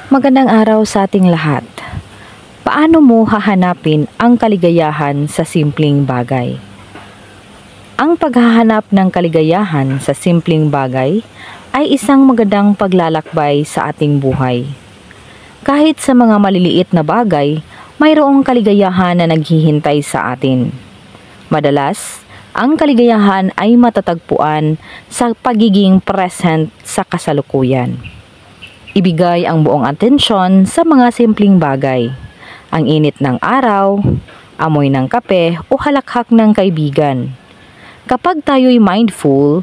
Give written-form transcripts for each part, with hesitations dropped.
Magandang araw sa ating lahat. Paano mo hahanapin ang kaligayahan sa simpleng bagay? Ang paghahanap ng kaligayahan sa simpleng bagay ay isang magandang paglalakbay sa ating buhay. Kahit sa mga maliliit na bagay, mayroong kaligayahan na naghihintay sa atin. Madalas, ang kaligayahan ay matatagpuan sa pagiging present sa kasalukuyan. Ibigay ang buong atensyon sa mga simpleng bagay. Ang init ng araw, amoy ng kape o halakhak ng kaibigan. Kapag tayo'y mindful,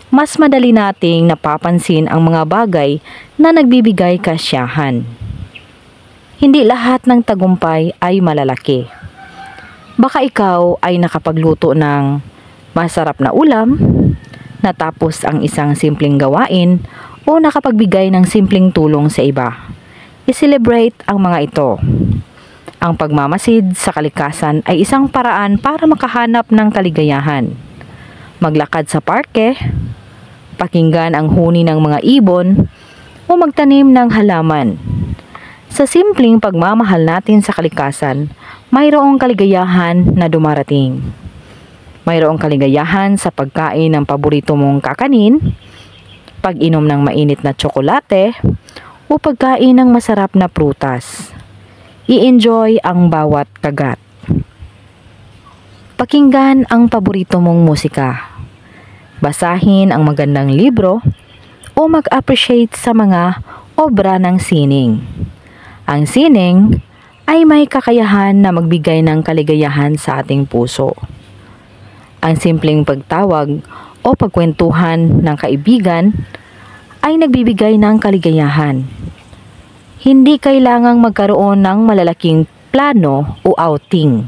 mas madali nating napapansin ang mga bagay na nagbibigay kasiyahan. Hindi lahat ng tagumpay ay malalaki. Baka ikaw ay nakapagluto ng masarap na ulam, natapos ang isang simpleng gawain, o nakapagbigay ng simpleng tulong sa iba. I-celebrate ang mga ito. Ang pagmamasid sa kalikasan ay isang paraan para makahanap ng kaligayahan. Maglakad sa parke, pakinggan ang huni ng mga ibon, o magtanim ng halaman. Sa simpleng pagmamahal natin sa kalikasan, mayroong kaligayahan na dumarating. Mayroong kaligayahan sa pagkain ng paborito mong kakanin, pag-inom ng mainit na tsokolate, o pagkain ng masarap na prutas. I-enjoy ang bawat kagat. Pakinggan ang paborito mong musika. Basahin ang magandang libro o mag-appreciate sa mga obra ng sining. Ang sining ay may kakayahan na magbigay ng kaligayahan sa ating puso. Ang simpleng pagtawag o pagkwentuhan ng kaibigan ay nagbibigay ng kaligayahan. Hindi kailangang magkaroon ng malalaking plano o outing.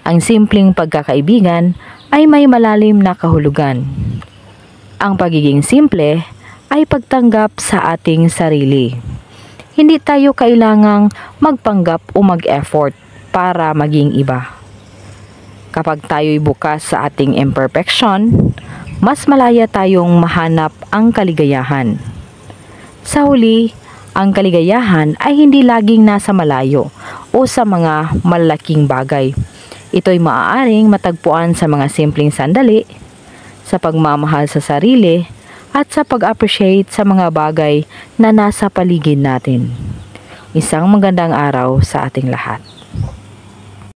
Ang simpleng pagkakaibigan ay may malalim na kahulugan. Ang pagiging simple ay pagtanggap sa ating sarili. Hindi tayo kailangang magpanggap o mag-effort para maging iba. Kapag tayo'y bukas sa ating imperfection, mas malaya tayong mahanap ang kaligayahan. Sa huli, ang kaligayahan ay hindi laging nasa malayo o sa mga malalaking bagay. Ito'y maaaring matagpuan sa mga simpleng sandali, sa pagmamahal sa sarili, at sa pag-appreciate sa mga bagay na nasa paligid natin. Isang magandang araw sa ating lahat.